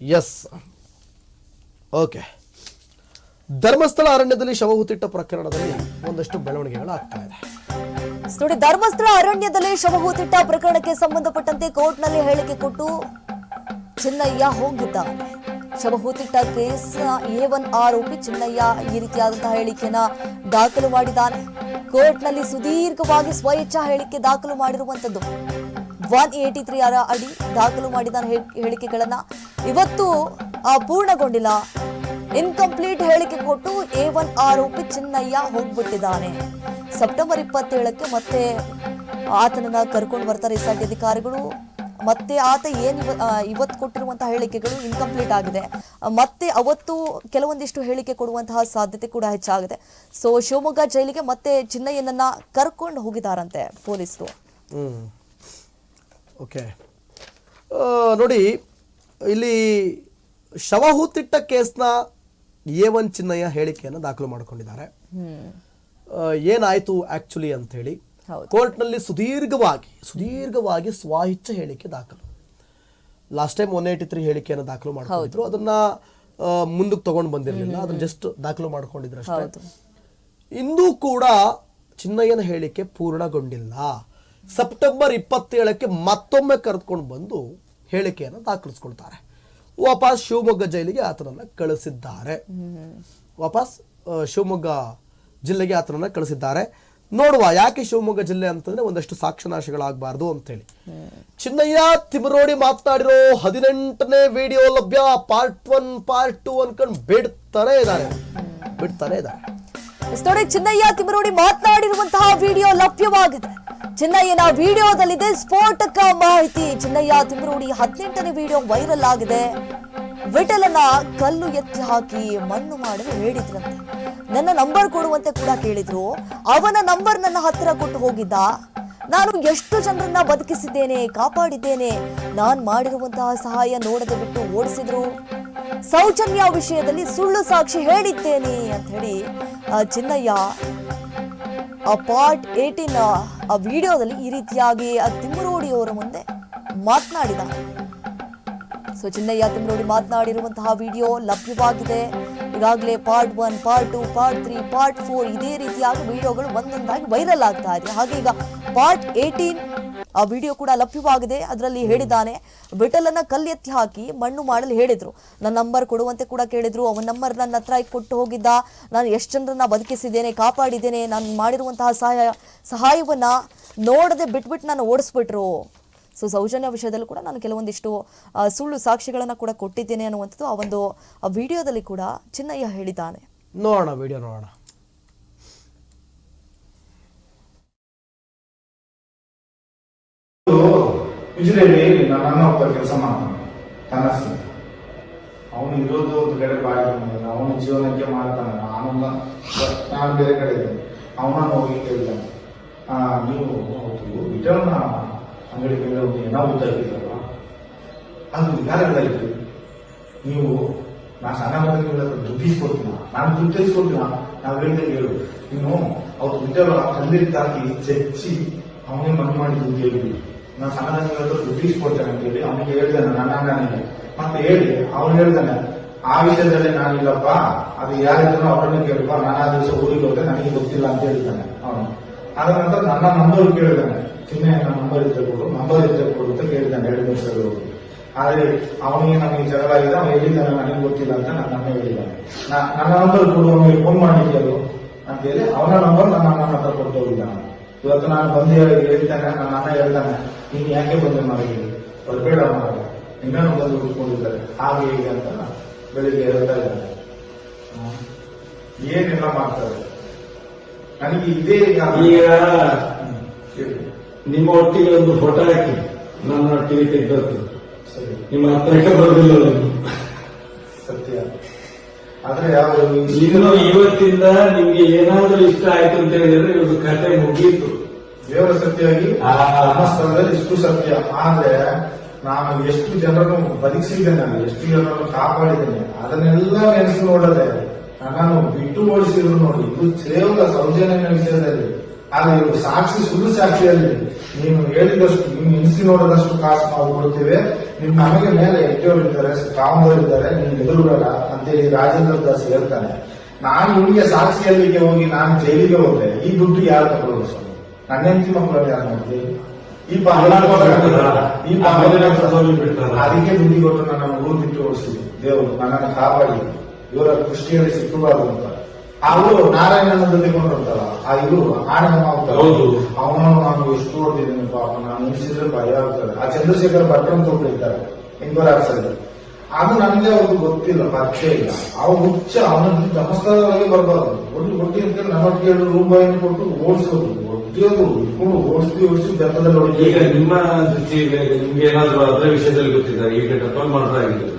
Yes okay. Dharmasthala ಅರಣ್ಯದಲ್ಲಿ ಶವ ಹೂತಿಟ್ಟ ಪ್ರಕರಣದಲ್ಲಿ ಒಂದಷ್ಟು ಬೆಳವಣಿಗೆಗಳು ಆಗ್ತಾ ಇದೆ ನೋಡಿ. ಧರ್ಮಸ್ಥಳ ಅರಣ್ಯದಲ್ಲಿ ಶವ ಹೂತಿಟ್ಟ ಪ್ರಕರಣಕ್ಕೆ ಸಂಬಂಧಪಟ್ಟಂತೆ ಕೋರ್ಟ್ನಲ್ಲಿ ಹೇಳಿಕೆ ಕೊಟ್ಟು ಚಿನ್ನಯ್ಯ ಹೋಗಿದ್ದಾನೆ. ಶವ ಹೂತಿಟ್ಟ ಕೇಸ್ A1 ಆರೋಪಿ ಚಿನ್ನಯ್ಯ ಈ ರೀತಿಯಾದಂತಹ ಹೇಳಿಕೆಯನ್ನ ದಾಖಲು ಮಾಡಿದ್ದಾನೆ. ಕೋರ್ಟ್ನಲ್ಲಿ ಸುದೀರ್ಘವಾಗಿ ಸ್ವಇಚ್ಛಾ ಹೇಳಿಕೆ ದಾಖಲು ಮಾಡಿರುವಂತದ್ದು 183 ಅಡಿ ದಾಖಲು ಮಾಡಿದ ಹೇಳಿಕೆಗಳನ್ನ ಇವತ್ತು ಪೂರ್ಣಗೊಂಡಿಲ್ಲ. ಇನ್ಕಂಪ್ಲೀಟ್ ಹೇಳಿಕೆ ಕೊಟ್ಟು A1 ಆರೋಪಿ ಚಿನ್ನಯ್ಯ ಹೋಗ್ಬಿಟ್ಟಿದ್ದಾನೆ. ಸೆಪ್ಟೆಂಬರ್ 27ಕ್ಕೆ ಮತ್ತೆ ಆತನನ್ನ ಕರ್ಕೊಂಡು ಬರ್ತಾರೆ SRT ಅಧಿಕಾರಿಗಳು. ಮತ್ತೆ ಆತ ಇವತ್ತು ಕೊಟ್ಟಿರುವಂತಹ ಹೇಳಿಕೆಗಳು ಇನ್ಕಂಪ್ಲೀಟ್ ಆಗಿದೆ. ಮತ್ತೆ ಅವತ್ತು ಕೆಲವೊಂದಿಷ್ಟು ಹೇಳಿಕೆ ಕೊಡುವಂತಹ ಸಾಧ್ಯತೆ ಕೂಡ ಹೆಚ್ಚಾಗಿದೆ. ಸೊ ಶಿವಮೊಗ್ಗ ಜೈಲಿಗೆ ಮತ್ತೆ ಚಿನ್ನಯ್ಯನನ್ನ ಕರ್ಕೊಂಡು ಹೋಗಿದಾರಂತೆ ಪೊಲೀಸರು. ಓಕೆ ನೋಡಿ, ಇಲ್ಲಿ ಶವ ಹೂತಿಟ್ಟ ಕೇಸ್ನ A1 ಚಿನ್ನಯ್ಯ ಹೇಳಿಕೆಯನ್ನು ದಾಖಲು ಮಾಡಿಕೊಂಡಿದ್ದಾರೆ. ಏನಾಯ್ತು ಆಕ್ಚುಲಿ ಅಂತ ಹೇಳಿ ಕೋರ್ಟ್ನಲ್ಲಿ ಸುದೀರ್ಘವಾಗಿ ಸ್ವಇಚ್ಛ ಹೇಳಿಕೆ ದಾಖಲು. ಲಾಸ್ಟ್ ಟೈಮ್ 183 ಹೇಳಿಕೆಯನ್ನು ದಾಖಲು ಮಾಡ್ಕೊಂಡಿದ್ರು. ಅದನ್ನ ಮುಂದಕ್ಕೆ ತಗೊಂಡು ಬಂದಿರಲಿಲ್ಲ, ಅದನ್ನ ಜಸ್ಟ್ ದಾಖಲು ಮಾಡ್ಕೊಂಡಿದ್ರು ಅಷ್ಟೇ. ಇಂದು ಕೂಡ ಚಿನ್ನಯ್ಯನ ಹೇಳಿಕೆ ಪೂರ್ಣಗೊಂಡಿಲ್ಲ. ಸೆಪ್ಟೆಂಬರ್ 27ಕ್ಕೆ ಮತ್ತೊಮ್ಮೆ ಕರೆದುಕೊಂಡು ಬಂದು ಹೇಳಿಕೆಯನ್ನು ದಾಖಲಿಸ್ಕೊಳ್ತಾರೆ. ವಾಪಸ್ ಶಿವಮೊಗ್ಗ ಜೈಲಿಗೆ ಆತನನ್ನ ಕಳಿಸಿದ್ದಾರೆ. ಶಿವಮೊಗ್ಗ ಜಿಲ್ಲೆಗೆ ಆತನನ್ನ ಕಳಿಸಿದ್ದಾರೆ. ನೋಡುವ ಯಾಕೆ ಶಿವಮೊಗ್ಗ ಜಿಲ್ಲೆ ಅಂತಂದ್ರೆ ಒಂದಷ್ಟು ಸಾಕ್ಷ್ಯನಾಶಗಳಾಗಬಾರ್ದು ಅಂತ ಹೇಳಿ. ಚಿನ್ನಯ್ಯ ತಿಮರೋಡಿ ಮಾತನಾಡಿರೋ 18ನೇ ವಿಡಿಯೋ ಲಭ್ಯ. ಪಾರ್ಟ್ 1 ಪಾರ್ಟ್ 2 ಅನ್ಕೊಂಡು ಬಿಡ್ತಾನೆ ಇದ್ದಾರೆ. ನೋಡಿ, ಚಿನ್ನಯ್ಯ ತಿಮರೋಡಿ ಮಾತನಾಡಿರುವಂತಹ ವಿಡಿಯೋ ಲಭ್ಯವಾಗಿದೆ. ಚಿನ್ನಯ್ಯನ ವಿಡಿಯೋದಲ್ಲಿದೆ ಸ್ಫೋಟಕ ಮಾಹಿತಿ. ಚಿನ್ನಯ್ಯ ತಿಮರೋಡಿ 18ನೇ ವಿಡಿಯೋ ವೈರಲ್ ಆಗಿದೆ. ವಿಠಲನ ಕಲ್ಲು ಎತ್ತಿ ಹಾಕಿ ಮಣ್ಣು ಮಾಡಲು ಹೇಳಿದ್ರಂತೆ. ನನ್ನ ನಂಬರ್ ಕೊಡುವಂತೆ ಕೂಡ ಕೇಳಿದ್ರು. ಅವನ ನಂಬರ್ ನನ್ನ ಹತ್ತಿರ ಕೊಟ್ಟು ಹೋಗಿದ್ದ. ನಾನು ಎಷ್ಟು ಜನರನ್ನ ಬದುಕಿಸಿದ್ದೇನೆ, ಕಾಪಾಡಿದ್ದೇನೆ. ನಾನ್ ಮಾಡಿರುವಂತಹ ಸಹಾಯ ನೋಡದೆ ಬಿಟ್ಟು ಓಡಿಸಿದ್ರು. ಸೌಜನ್ಯ ವಿಷಯದಲ್ಲಿ ಸುಳ್ಳು ಸಾಕ್ಷಿ ಹೇಳಿದ್ದೇನೆ ಅಂತ ಹೇಳಿ ಚಿನ್ನಯ್ಯ ಪಾರ್ಟ್ 18 ಆ ವಿಡಿಯೋದಲ್ಲಿ ಈ ರೀತಿಯಾಗಿ ತಿಮ್ಮರೋಡಿ ಅವರ ಮುಂದೆ ಮಾತನಾಡಿದ. ಸೊ ಚಿನ್ನಯ್ಯ ತಿಮ್ಮರೋಡಿ ಮಾತನಾಡಿರುವಂತಹ ವಿಡಿಯೋ ಲಭ್ಯವಾಗಿದೆ. ಈಗಾಗಲೇ ಪಾರ್ಟ್ 1 ಪಾರ್ಟ್ 2 ಪಾರ್ಟ್ 3 ಪಾರ್ಟ್ 4 ಇದೇ ರೀತಿಯಾಗಿ ವಿಡಿಯೋಗಳು ಒಂದೊಂದಾಗಿ ವೈರಲ್ ಆಗ್ತಾ ಇದೆ. ಹಾಗೆ ಈಗ ಪಾರ್ಟ್ 18 ಆ ವಿಡಿಯೋ ಕೂಡ ಲಭ್ಯವಾಗಿದೆ. ಅದರಲ್ಲಿ ಹೇಳಿದ್ದಾನೆ, ವಿಠಲನ ಕಲ್ಲೆತ್ತಿ ಹಾಕಿ ಮಣ್ಣು ಮಾಡಲು ಹೇಳಿದ್ರು. ನನ್ನ ನಂಬರ್ ಕೊಡುವಂತೆ ಕೂಡ ಕೇಳಿದ್ರು. ಅವನ ನಂಬರ್ ನನ್ನ ಹತ್ರ ಕೊಟ್ಟು ಹೋಗಿದ್ದ. ನಾನು ಎಷ್ಟು ಜನರನ್ನ ಬದುಕಿಸಿದ್ದೇನೆ, ಕಾಪಾಡಿದ್ದೇನೆ. ನಾನು ಮಾಡಿರುವಂತಹ ಸಹಾಯವನ್ನ ನೋಡದೆ ಬಿಟ್ಬಿಟ್ಟು ನಾನು ಓಡಿಸ್ಬಿಟ್ರು. ಸೊ ಸೌಜನ್ಯ ವಿಷಯದಲ್ಲೂ ಕೂಡ ನಾನು ಕೆಲವೊಂದಿಷ್ಟು ಸುಳ್ಳು ಸಾಕ್ಷಿಗಳನ್ನ ಕೂಡ ಕೊಟ್ಟಿದ್ದೇನೆ ಅನ್ನುವಂಥದ್ದು ಆ ಒಂದು ವಿಡಿಯೋದಲ್ಲಿ ಕೂಡ ಚಿನ್ನಯ್ಯ ಹೇಳಿದ್ದಾನೆ. ನೋಡೋಣ ವಿಡಿಯೋ ನೋಡೋಣ. ವಿಜಯದಲ್ಲಿ ನನ್ನ ಒಬ್ಬ ಕೆಲಸ ಮಾಡ್ತಾನೆ ಕನಸು. ಅವನು ಇರೋದು ಒಂದು ಕಡೆ ಬಾಯಿ, ಅವನ ಜೀವನಕ್ಕೆ ಮಾಡ್ತಾನೆ. ನಾನು ಬೇರೆ ಕಡೆ ಇದ್ದೇನೆ. ಅವನ ಹೋಗಿ ಕೇಳ್ತಾನೆ, ನೀವು ಅವತ್ತು ವಿಠಲನ ಅಂಗಡಿ ಮೇಲೆ ಒಂದು ಏನೋ ಗೊತ್ತಾಗಿದ್ದಲ್ವ, ಅದು ಯಾರಾಯ್ತು? ನೀವು ನಾ ಸಣ್ಣ ದುಡ್ಡು ಇಸ್ಕೊಡ್ತೀನ, ನಾನು ದುಡ್ಡು ಇಸ್ಕೊಡ್ತೀನ. ನಾವು ಹೇಳ್ತೇವೆ ಹೇಳು, ನೀನು ಅವತ್ತು ವಿಠಲ ಕಲ್ಲಿಟ್ಟು ಹಾಕಿ ಚಚ್ಚಿ ಅವನೇ ಮಣ್ಣು ಮಾಡಿದ್ದು ಅಂತ ಹೇಳ್ಬಿಡಿ. ನಾನು ಸಣ್ಣದಾಗಿ ದುಡ್ಡು ಇಸ್ಕೊಡ್ತೇನೆ ಅಂತ ಹೇಳಿ ಅವನಿಗೆ ಹೇಳ್ತಾನೆ. ನನ್ನ ಅಣ್ಣನಿಗೆ ಮತ್ತೆ ಹೇಳಿ ಅವನು ಹೇಳ್ತಾನೆ, ಆ ವಿಷಯದಲ್ಲಿ ನಾನಿಲ್ಲಪ್ಪ, ಅದು ಯಾರಿದ್ರು ಅವರನ್ನು ಕೇಳಪ್ಪ, ನಾನು ಆ ದಿವಸ ಊರಿಗೆ ಹೋದ್ರೆ ನನಗೆ ಗೊತ್ತಿಲ್ಲ ಅಂತ ಹೇಳ್ತಾನೆ ಅವನು. ಅದ ನಂತರ ನನ್ನ ನಂಬರ್ ಕೇಳಿದಾನೆ. ಚಿನ್ನ ನಂಬರ್ ಇದ್ರೆ ಕೊಡು ಅಂತ ಕೇಳಿದ್ದಾನೆ 2 ವರ್ಷಗಳು. ಆದ್ರೆ ಅವನಿಗೆ ನಮಗೆ ಜಗಳ ಆಗಿದೆ. ಅವನು ಹೇಳಿದ್ದಾನೆ ನನಗೆ ಗೊತ್ತಿಲ್ಲ ಅಂತ ನನ್ನ ಅಣ್ಣ ಹೇಳಿದ್ದಾನೆ. ನನ್ನ ನಂಬರ್ ಕೊಡು, ಅವನಿಗೆ ಫೋನ್ ಮಾಡಿದ್ಯಲ್ಲ ಅಂತ ಹೇಳಿ ಅವನ ನಂಬರ್ ನನ್ನ ಅಣ್ಣನ ಹತ್ರ ಕೊಟ್ಟು ಹೋಗಿದ್ದಾನೆ. ಇವತ್ತು ನಾನು ಬಂದು ಹೇಳ್ತಾನೆ, ನನ್ನ ಅಣ್ಣ ಹೇಳ್ತಾನೆ, ನೀನು ಯಾಕೆ ಬಂದೆ ಮನೆಗೆ, ಹೊರಬೇಡ ಮಾಡ, ಇನ್ನೇನು ಬಂದು ಹುಡ್ಕೊಂಡಿದ್ದಾರೆ ಹಾಗೆ ಹೀಗೆ ಅಂತ ಬೆಳಿಗ್ಗೆ ಹೇಳ್ತಾ ಇದ್ದಾನೆ. ಏನೆಲ್ಲ ಮಾಡ್ತಾರೆ ನನಗೆ ಇದೇ. ಈಗ ನಿಮ್ಮ ಒಟ್ಟಿಗೆ ಒಂದು ಫೋಟೋ ಹಾಕಿ ನನ್ನ ಒಟ್ಟಿಗೆ ತೆಗೆದದ್ದು ನಿಮ್ಮ ಹತ್ರಕ್ಕೆ ಬರೋದಿಲ್ಲ. ಸತ್ಯ. ಆದ್ರೆ ಯಾವ ಇನ್ನು ಇವತ್ತಿಂದ ನಿಮ್ಗೆ ಏನಾದ್ರೂ ಇಷ್ಟ ಆಯ್ತು ಅಂತ ಹೇಳಿದ್ರೆ ಇವ್ರದ್ದು ಕಥೆ ಮುಗಿಯಿತು. ದೇವರ ಸತ್ಯವಾಗಿ ಸ್ಥಳದಲ್ಲಿ ಇಷ್ಟು ಸತ್ಯ. ಆದ್ರೆ ನಾನು ಎಷ್ಟು ಜನರನ್ನು ಬದುಕಿಸಿದ್ದೇನೆ, ಎಷ್ಟು ಜನರನ್ನು ಕಾಪಾಡಿದ್ದೇನೆ, ಅದನ್ನೆಲ್ಲ ನೆನೆಸಿ ನೋಡದೆ ನನ್ನನ್ನು ಬಿಟ್ಟು ಓಡಿಸಿದ್ರು ನೋಡಿ. ಇದು ಕೇವಲ ಸೌಜನ್ಯನ ವಿಷಯದಲ್ಲಿ ಆದ್ರೆ ಇವರು ಸಾಕ್ಷಿ ಸುಳ್ಳು ಸಾಕ್ಷಿಯಲ್ಲಿ ನೀನು ಹೇಳಿದಷ್ಟು ನೀನು ಎಣಿಸಿ ನೋಡದಷ್ಟು ಕಾಸು ನಾವು ಕೊಡ್ತೇವೆ ನಿಮ್ ನಮಗೆ ಮೇಲೆ ಎಟ್ಟೆಯವರಿದ್ದಾರೆ ಕಾಮದವರಿದ್ದಾರೆ ನೀನು ಎದುರುಬೇಡ ಅಂತೇಳಿ ರಾಜೇಂದ್ರ ದಾಸ್ ಹೇಳ್ತಾನೆ. ನಾನು ಇವನಿಗೆ ಸಾಕ್ಷಿಯಲ್ಲಿಗೆ ಹೋಗಿ ನಾನು ಜೈಲಿಗೆ ಹೋದ್ರೆ ಈ ದುಡ್ಡು ಯಾರು ತಗೊಳ್ಳೋದು ಸ್ವಾಮಿ? ನನ್ನ ಹೆಂಡತಿ ಮಕ್ಕಳನ್ನ ಯಾರು ಮಾಡ್ತೀವಿ? ಅದಕ್ಕೆ ದುಡ್ಡಿ ಕೊಟ್ಟು ನನ್ನ ಊರು ಬಿಟ್ಟು ಓಡಿಸಿದ್ರು ದೇವರು, ನನ್ನನ್ನು ಕಾಪಾಡಿ ಇವರ ದೃಷ್ಟಿಯಲ್ಲಿ ಸಿಕ್ಕಬಾರದು ಅಂತ. ಅವರು ನಾರಾಯಣನ ಜೊತೆ ಕೊಂಡಿರ್ತಾರ ಆ ಇವರು ಆಣಮ್ಮ ಆಗ್ತಾರೆ, ಅವನನ್ನು ನಾನು ಎಷ್ಟು ಓಡ್ತಿದ್ದೀನಿ ಪಾಪ, ನಾನು ನಿಲ್ಸಿದ್ರೆ ಭಯ ಆಗ್ತದೆ. ಆ ಚಂದ್ರಶೇಖರ್ ಭಟ್ರನ್ ತೊಗೊಂಡಿದ್ದಾರೆ ಇಂಗೋರಾಕ್ಸಲ್ಲಿ, ಅದು ನನಗೆ ಅವ್ರಿಗೆ ಗೊತ್ತಿಲ್ಲ, ಪರಿಚಯ ಇಲ್ಲ. ಅವ್ರು ಹುಚ್ಚ ಅವನ ಧರ್ಮಸ್ಥಳದೊಳಗೆ ಬರಬಾರ್ದು, ಒಟ್ಟಿ ಅಂತ ನಮ್ಮೊಟ್ಟಿಗೆ ರೂಮ್ ಬಾಯಿನ ಕೊಟ್ಟು ಓಡಿಸೋದು, ಒಟ್ಟಿಯೋದು ಇಟ್ಕೊಂಡು ಓಡಿಸಿ ಬೆತ್ತದಲ್ಲಿ ಹೊಡಿತೀವಿ. ಈಗ ನಿಮ್ಮ ದೃಷ್ಟಿಗೆ ನಿಮ್ಗೆ ಏನಾದ್ರು ಅದರ ವಿಷಯದಲ್ಲಿ ಗೊತ್ತಿದ್ದಾರೆ? ಈಗ ಡಬಲ್ ಮರ್ಡರ್ ಆಗಿಲ್ಲ,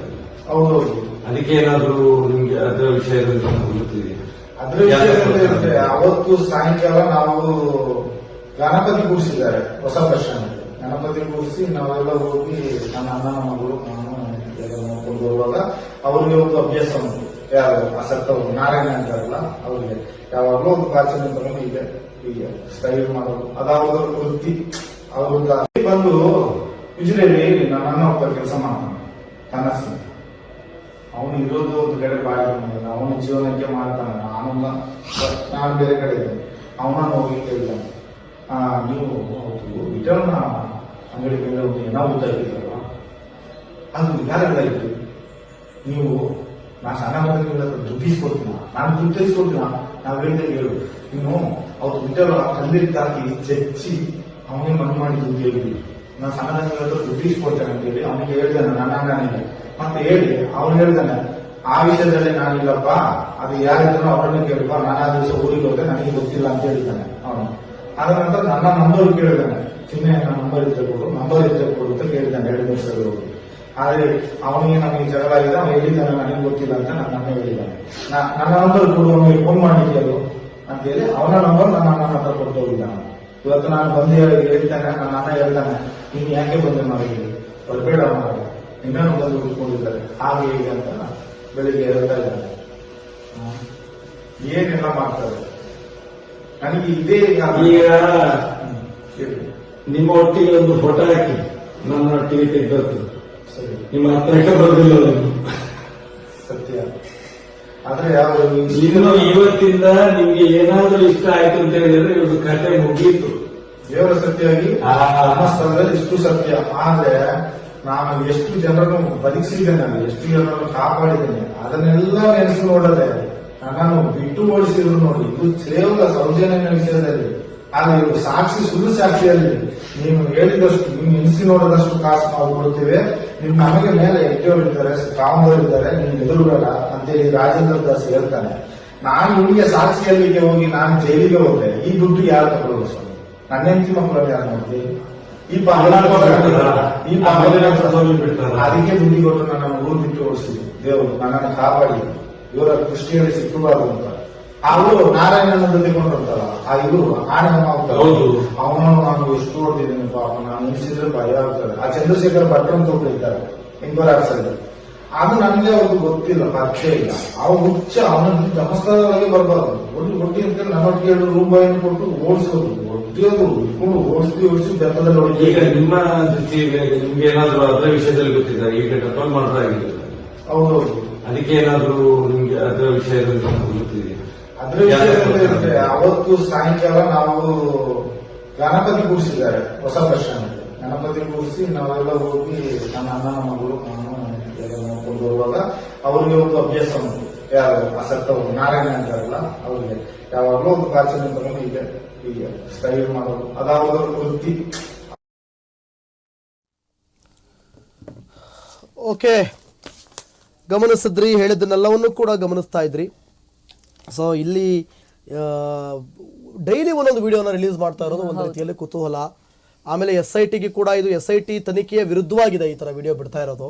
ಹೌದೌದು. ಅದಕ್ಕೆ ಏನಾದ್ರು ನಿಮ್ಗೆ ಅದರ ವಿಷಯದಲ್ಲಿ ಗೊತ್ತಿದೆ? ಅದ್ರ ವಿಷಯದಲ್ಲಿ ಅವತ್ತು ಸಾಯಂಕಾಲ ನಾವು ಗಣಪತಿ ಕೂರಿಸಿದ್ದಾರೆ ಹೊಸ ಬಸ್ ಸ್ಟ್ಯಾಂಡ್. ಗಣಪತಿ ಕೂರಿಸಿ ನಾವೆಲ್ಲ ಹೋಗಿ ನನ್ನ ಅಣ್ಣನ ಮಗಳು ನಾನು ಎಲ್ಲ ನೋಡ್ಕೊಂಡು ಬರುವಾಗ ಅವ್ರಿಗೆ ಒಂದು ಅಭ್ಯಾಸ ಉಂಟು. ಯಾರು ಅಸಕ್ತವರು ನಾರಾಯಣ ಅಂತಾರಲ್ಲ, ಅವ್ರಿಗೆ ಯಾವಾಗಲೂ ಒಂದು ಪ್ರಾಚೀನ ತಗೊಂಡು ಹೀಗೆ ಸ್ಟೈಲ್ ಮಾಡೋದು, ಅದಾವಾಗ ವೃತ್ತಿ. ಅವ್ರಿಂದ ಬಂದು ವಿಜಯದಲ್ಲಿ ನನ್ನ ಅಣ್ಣ ಒಬ್ಬ ಕೆಲಸ ಮಾಡ್ತಾನೆ ಕನಸು. ಅವನು ಇರೋದು ಒಂದು ಕಡೆ ಬಾಯಿ, ಅವನ ಜೀವನಕ್ಕೆ ಮಾಡ್ತಾನೆ. ನಾನು ಬೇರೆ ಕಡೆ ಇದ್ದೆ. ಅವನನ್ನು ಹೋಗಿ ಕೇಳಿದ್ದಾನೆ, ನೀವು ಅವತ್ತು ರಿಟರ್ನ್ ಅಂಗಡಿ ಮೇಲೆ ಒಂದು ಏನೋ ಗೊತ್ತಾಗಿದ್ದಲ್ಲ, ಅದು ಯಾರಿಗಾಯ್ತು? ನೀವು ನಾ ಸಣ್ಣ ಮಕ್ಕಳಿಗೆ ದುಡ್ಡು ಇಸ್ಕೊಡ್ತೀನ, ನಾನು ದುಡ್ಡು ಇಸ್ಕೊಡ್ತೀನ, ನಾವು ಹೇಳಿದ್ರೆ ಹೇಳು. ನೀನು ಅವತ್ತು ರಿಟರ್ನ್ ಕಲ್ಲಿಟ್ಟು ಹಾಕಿ ಚಚ್ಚಿ ಅವನೇ ಮಣ್ಣು ಮಾಡಿ ದುಡ್ಡು ಹೇಳಿದ್ವಿ. ನಾನು ಸಣ್ಣ ಮಕ್ಕಳ ದುಡ್ಡು ಇಸ್ಕೊಡ್ತೇನೆ ಅಂತ ಹೇಳಿ ಅವನಿಗೆ ಹೇಳಿದ್ದಾನೆ ನನ್ನ ಅಣ್ಣನಿಗೆ. ಮತ್ತೆ ಹೇಳಿ ಅವನು ಹೇಳ್ತಾನೆ, ಆ ವಿಷಯದಲ್ಲಿ ನಾನಿಲ್ಲಪ್ಪ, ಅದು ಯಾರಿದ್ರು ಅವರನ್ನು ಕೇಳಪ್ಪ, ನಾನು ಆ ದಿವಸ ಊರಿಗೆ ಹೋದ್ರೆ ನನಗೆ ಗೊತ್ತಿಲ್ಲ ಅಂತ ಹೇಳಿದ್ದಾನೆ ಅವನು. ಅದ ನಂತರ ನನ್ನ ನಂಬರ್ ಕೇಳಿದ್ದಾನೆ, ಚಿನ್ನೆ ನನ್ನ ನಂಬರ್ ಇದ್ರೆ ಕೊಡು ಅಂತ ಕೇಳಿದ್ದಾನೆ 2 ವರ್ಷ ಹೋಗಿ. ಆದ್ರೆ ಅವನಿಗೆ ನಮಗೆ ಜಗಳ ಆಗಿದೆ, ಅವನು ಹೇಳಿದ್ದಾನೆ ನನಗೆ ಗೊತ್ತಿಲ್ಲ ಅಂತ ನನ್ನ ಅಣ್ಣ ಹೇಳಿದ್ದಾನೆ. ನನ್ನ ನಂಬರ್ ಕೊಡು, ಅವನಿಗೆ ಫೋನ್ ಮಾಡಿದ್ಯಲ್ಲ ಅಂತ ಹೇಳಿ ಅವನ ನಂಬರ್ ನನ್ನ ಅಣ್ಣನ ಹತ್ರ ಕೊಟ್ಟು ಹೋಗಿದ್ದಾನೆ. ಇವತ್ತು ನಾನು ಬಂದು ಹೇಳ್ತಾನೆ, ನನ್ನ ಅಣ್ಣ ಹೇಳ್ತಾನೆ, ನೀನು ಯಾಕೆ ಬಂದೆ ಮನೆಗೆ ಬರಬೇಡ ಮಾಡ, ಇನ್ನೇನು ಬಂದು ಹುಡ್ಕೊಂಡಿದ್ದಾರೆ ಹಾಗೆ ಹೀಗೆ ಅಂತ ಬೆಳಿಗ್ಗೆ ಹೇಳ್ತಾ ಇದ್ದಾರೆ. ಏನೆಲ್ಲ ಮಾಡ್ತಾರೆ ನನಗೆ ಇದೇ. ಈಗ ನಿಮ್ಮ ಒಟ್ಟಿಗೆ ಒಂದು ಫೋಟೋ ಹಾಕಿ ನನ್ನ ಒಟ್ಟಿಗೆ ತೆಗೆದದ್ದು ಸರಿ, ನಿಮ್ಮ ಹತ್ರಕ್ಕೆ ಬರೋದಿಲ್ಲ ಸತ್ಯ. ಆದ್ರೆ ಯಾವ ಇನ್ನು ಇವತ್ತಿಂದ ನಿಮ್ಗೆ ಏನಾದ್ರೂ ಇಷ್ಟ ಆಯ್ತು ಅಂತ ಹೇಳಿದ್ರೆ ಇವ್ರದ್ದು ಕಥೆ ಮುಗಿಯಿತು. ದೇವರ ಸತ್ಯವಾಗಿ ಧರ್ಮಸ್ಥಳದಲ್ಲಿ ಇಷ್ಟು ಸತ್ಯ. ಆದ್ರೆ ನಾನು ಎಷ್ಟು ಜನರನ್ನು ಬದುಕಿಸಿದ್ದೇನೆ, ಎಷ್ಟು ಜನರನ್ನು ಕಾಪಾಡಿದ್ದೇನೆ, ಅದನ್ನೆಲ್ಲ ನೆನೆಸಿ ನೋಡದೆ ನನ್ನನ್ನು ಬಿಟ್ಟು ಓಡಿಸಿದ್ರು ನೋಡಿ. ಇದು ಕೇವಲ ಸೌಜನ್ಯ ವಿಷಯದಲ್ಲಿ. ಆದ್ರೆ ಇವರು ಸಾಕ್ಷಿ ಸುಳ್ಳು ಸಾಕ್ಷಿಯಲ್ಲಿ ನೀನು ಹೇಳಿದಷ್ಟು ನೀನು ಎಣಿಸಿ ನೋಡದಷ್ಟು ಕಾಸು ನಾವು ಕೊಡ್ತೇವೆ, ನಿಮ್ ನಮಗೆ ಮೇಲೆ ಎಟ್ಟೆಯವರಿದ್ದಾರೆ ಕಾಮದವರಿದ್ದಾರೆ, ನೀನು ಎದುರುಬೇಡ ಅಂತೇಳಿ ರಾಜೇಂದ್ರ ದಾಸ್ ಹೇಳ್ತಾನೆ. ನಾನು ಇವನಿಗೆ ಸಾಕ್ಷಿಯಲ್ಲಿಗೆ ಹೋಗಿ ನಾನು ಜೈಲಿಗೆ ಹೋದ್ರೆ ಈ ದುಡ್ಡು ಯಾರು ತಗೊಳ್ಳೋದು ಸ್ವಾಮಿ? ನನ್ನ ಹೆಂಡತಿ ಮಕ್ಕಳನ್ನ ಯಾರು ಮಾಡ್ತೀವಿ? ಅದಕ್ಕೆ ದುಡ್ಡಿ ಕೊಟ್ಟು ನನ್ನ ಊರು ಬಿಟ್ಟು ಓಡಿಸಿದ್ರು ದೇವರು, ನನ್ನನ್ನು ಕಾಪಾಡಿ ಇವರ ದೃಷ್ಟಿಯಲ್ಲಿ ಸಿಕ್ಕಬಾರದು ಅಂತ. ಅವರು ನಾರಾಯಣನ ಜೊತೆ ಕೊಂಡಿರ್ತಾರ ಆ ಇವರು ಆಣಮ್ಮ ಆಗ್ತಾರೆ, ಅವನನ್ನು ನಾನು ಎಷ್ಟು ಓಡ್ತಿದ್ದೀನಿ ಪಾಪ, ನಾನು ನಿಲ್ಸಿದ್ರೆ ಭಯ ಆಗ್ತದೆ. ಆ ಚಂದ್ರಶೇಖರ್ ಭಟ್ರನ್ ತೊಗೊಂಡಿದ್ದಾರೆ ಇಂಗೋರಾಕ್ಸಲ್ಲಿ, ಅದು ನನಗೆ ಅವ್ರಿಗೆ ಗೊತ್ತಿಲ್ಲ, ಪರಿಚಯ ಇಲ್ಲ. ಅವ್ರು ಹುಚ್ಚ ಅವನ ಧರ್ಮಸ್ಥಳದೊಳಗೆ ಬರಬಾರ್ದು, ಒಟ್ಟಿ ಅಂತ ನಮ್ಮೊಟ್ಟಿಗೆ ರೂಮ್ ಬಾಯಿನ ಕೊಟ್ಟು ಓಡಿಸೋದು, ಒಟ್ಟಿಯೋದು ಇಟ್ಕೊಂಡು ಓಡಿಸಿ ಬೆತ್ತದಲ್ಲಿ ಹೊಡಿತೀವಿ. ಈಗ ನಿಮ್ಮ ದೃಷ್ಟಿಗೆ ನಿಮ್ಗೆ ಏನಾದ್ರು ಅದರ ವಿಷಯದಲ್ಲಿ ಗೊತ್ತಿದ್ದಾರೆ? ಈಗ ಡಬಲ್ ಮರ್ಡರ್ ಆಗಿಲ್ಲ, ಹೌದೌದು. ಅದಕ್ಕೆ ಏನಾದ್ರು ನಿಮ್ಗೆ ಅದರ ವಿಷಯದಲ್ಲಿ ಗೊತ್ತಿದೆ? ಅದ್ರ ವಿಷಯದಲ್ಲಿ ಅವತ್ತು ಸಾಯಂಕಾಲ ನಾವು ಗಣಪತಿ ಕೂರಿಸಿದ್ದಾರೆ ಹೊಸ ಬಸ್ ಸ್ಟ್ಯಾಂಡ್. ಗಣಪತಿ ಕೂರಿಸಿ ನಾವೆಲ್ಲ ಹೋಗಿ ನನ್ನ ಅಣ್ಣನ ಮಗಳು ನಾನು ಎಲ್ಲ ನೋಡ್ಕೊಂಡು ಬರುವಾಗ ಅವ್ರಿಗೆ ಒಂದು ಅಭ್ಯಾಸ ಉಂಟು. ಯಾರು ಅಸಕ್ತವರು ನಾರಾಯಣ ಅಂತಾರಲ್ಲ, ಅವ್ರಿಗೆ ಯಾವಾಗಲೂ ಒಂದು ಪ್ರಾಚೀನ ತಗೊಂಡು ಹೀಗೆ ಸ್ಟೈಲ್ ಮಾಡೋದು, ಅದಾವಾಗ ವೃತ್ತಿ. ಓಕೆ, ಗಮನಿಸಿದ್ರಿ, ಹೇಳಿದ್ದನ್ನೆಲ್ಲವನ್ನು ಕೂಡ ಗಮನಿಸ್ತಾ ಇದ್ರಿ. ಸೊ ಇಲ್ಲಿ ಡೈಲಿ ಒಂದೊಂದು ವಿಡಿಯೋನ ರಿಲೀಸ್ ಮಾಡ್ತಾ ಇರೋದು ಒಂದು ರೀತಿಯಲ್ಲಿ ಕುತೂಹಲ. ಆಮೇಲೆ SIT ಗೆ ಕೂಡ ಇದು SIT ತನಿಖೆಯ ವಿರುದ್ಧವಾಗಿದೆ ಈ ತರ ವಿಡಿಯೋ ಬಿಡ್ತಾ ಇರೋದು.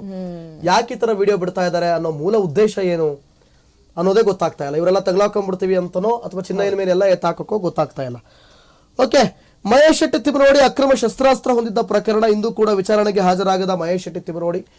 ಯಾಕೆ ಈ ತರ ವಿಡಿಯೋ ಬಿಡ್ತಾ ಇದ್ದಾರೆ ಅನ್ನೋ ಮೂಲ ಉದ್ದೇಶ ಏನು ಅನ್ನೋದೇ ಗೊತ್ತಾಗ್ತಾ ಇಲ್ಲ. ಇವರೆಲ್ಲ ತಗಲಾಕೊಂಡ್ಬಿಡ್ತೀವಿ ಅಂತನೋ ಅಥವಾ ಚಿನ್ನೈನ ಮೇಲೆ ಎಲ್ಲ ಎತ್ತಾಕೋ ಗೊತ್ತಾಗ್ತಾ ಇಲ್ಲ. ಓಕೆ, ಮಹೇಶ್ ಶೆಟ್ಟಿ ತಿಮರೋಡಿ ಅಕ್ರಮ ಶಸ್ತ್ರಾಸ್ತ್ರ ಹೊಂದಿದ್ದ ಪ್ರಕರಣ ಇಂದು ಕೂಡ ವಿಚಾರಣೆಗೆ ಹಾಜರಾಗದ ಮಹೇಶ್ ಶೆಟ್ಟಿ ತಿಮರೋಡಿ